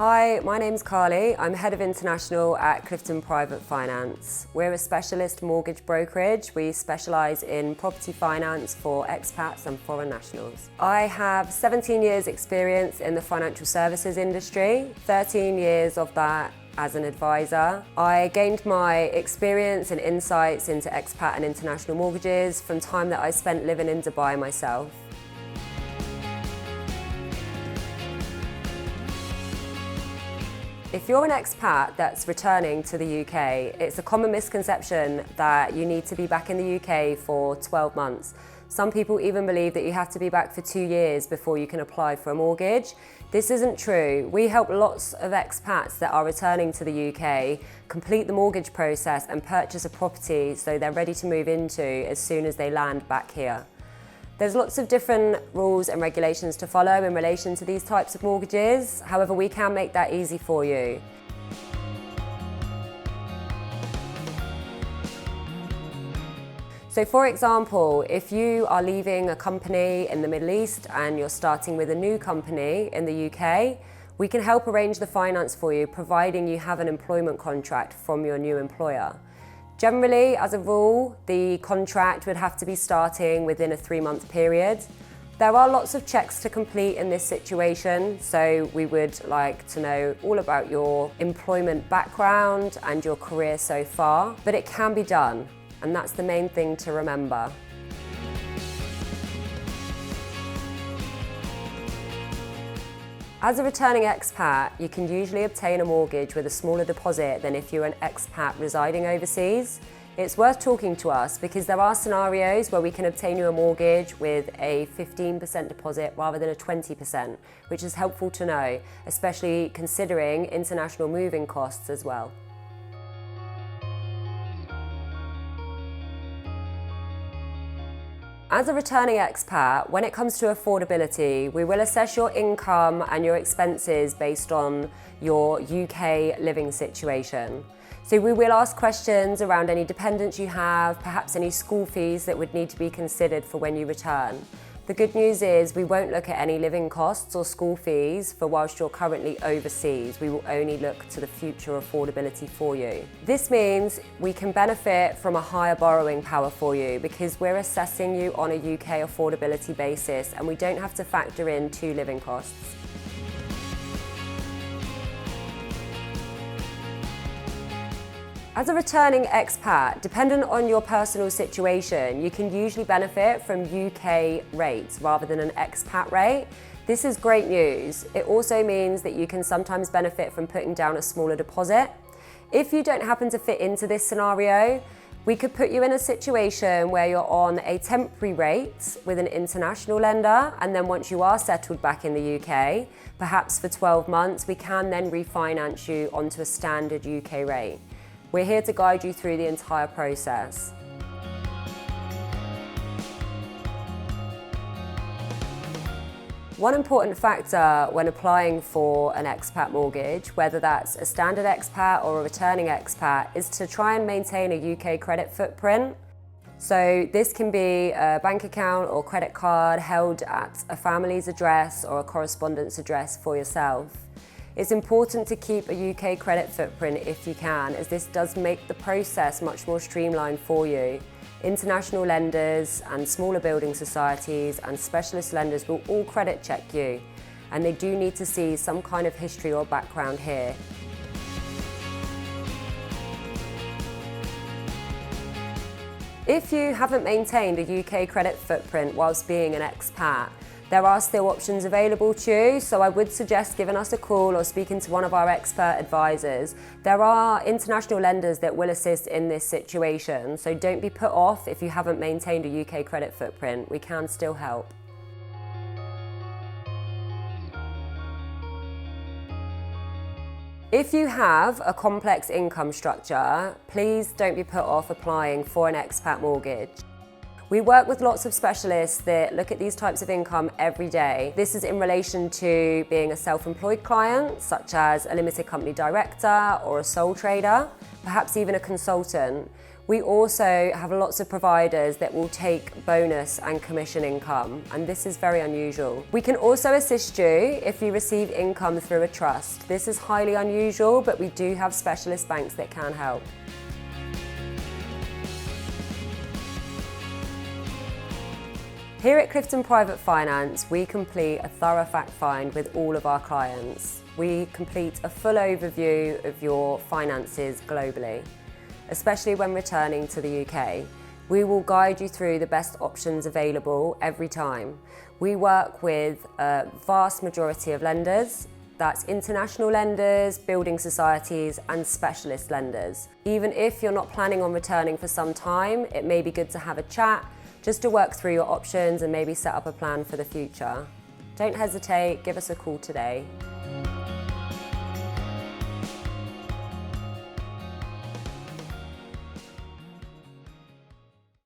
Hi, my name's Carly. I'm Head of International at Clifton Private Finance. We're a specialist mortgage brokerage. We specialise in property finance for expats and foreign nationals. I have 17 years experience in the financial services industry, 13 years of that as an advisor. I gained my experience and insights into expat and international mortgages from time that I spent living in Dubai myself. If you're an expat that's returning to the UK, it's a common misconception that you need to be back in the UK for 12 months. Some people even believe that you have to be back for 2 years before you can apply for a mortgage. This isn't true. We help lots of expats that are returning to the UK complete the mortgage process and purchase a property so they're ready to move into as soon as they land back here. There's lots of different rules and regulations to follow in relation to these types of mortgages. However, we can make that easy for you. So for example, if you are leaving a company in the Middle East and you're starting with a new company in the UK, we can help arrange the finance for you, providing you have an employment contract from your new employer. Generally, as a rule, the contract would have to be starting within a 3-month period. There are lots of checks to complete in this situation, so we would like to know all about your employment background and your career so far, but it can be done, and that's the main thing to remember. As a returning expat, you can usually obtain a mortgage with a smaller deposit than if you're an expat residing overseas. It's worth talking to us because there are scenarios where we can obtain you a mortgage with a 15% deposit rather than a 20%, which is helpful to know, especially considering international moving costs as well. As a returning expat, when it comes to affordability, we will assess your income and your expenses based on your UK living situation. So we will ask questions around any dependents you have, perhaps any school fees that would need to be considered for when you return. The good news is we won't look at any living costs or school fees for whilst you're currently overseas. We will only look to the future affordability for you. This means we can benefit from a higher borrowing power for you because we're assessing you on a UK affordability basis and we don't have to factor in 2 living costs. As a returning expat, dependent on your personal situation, you can usually benefit from UK rates rather than an expat rate. This is great news. It also means that you can sometimes benefit from putting down a smaller deposit. If you don't happen to fit into this scenario, we could put you in a situation where you're on a temporary rate with an international lender, and then once you are settled back in the UK, perhaps for 12 months, we can then refinance you onto a standard UK rate. We're here to guide you through the entire process. One important factor when applying for an expat mortgage, whether that's a standard expat or a returning expat, is to try and maintain a UK credit footprint. So this can be a bank account or credit card held at a family's address or a correspondence address for yourself. It's important to keep a UK credit footprint if you can, as this does make the process much more streamlined for you. International lenders and smaller building societies and specialist lenders will all credit check you, and they do need to see some kind of history or background here. If you haven't maintained a UK credit footprint whilst being an expat, there are still options available to you, so I would suggest giving us a call or speaking to one of our expert advisors. There are international lenders that will assist in this situation, so don't be put off if you haven't maintained a UK credit footprint. We can still help. If you have a complex income structure, please don't be put off applying for an expat mortgage. We work with lots of specialists that look at these types of income every day. This is in relation to being a self-employed client, such as a limited company director or a sole trader. perhaps even a consultant. We also have lots of providers that will take bonus and commission income, and this is very unusual. We can also assist you if you receive income through a trust. This is highly unusual, but we do have specialist banks that can help. Here at Clifton Private Finance, we complete a thorough fact find with all of our clients. We complete a full overview of your finances globally, especially when returning to the UK. We will guide you through the best options available every time. We work with a vast majority of lenders. That's international lenders, building societies, and specialist lenders. Even if you're not planning on returning for some time, it may be good to have a chat just to work through your options and maybe set up a plan for the future. Don't hesitate, give us a call today.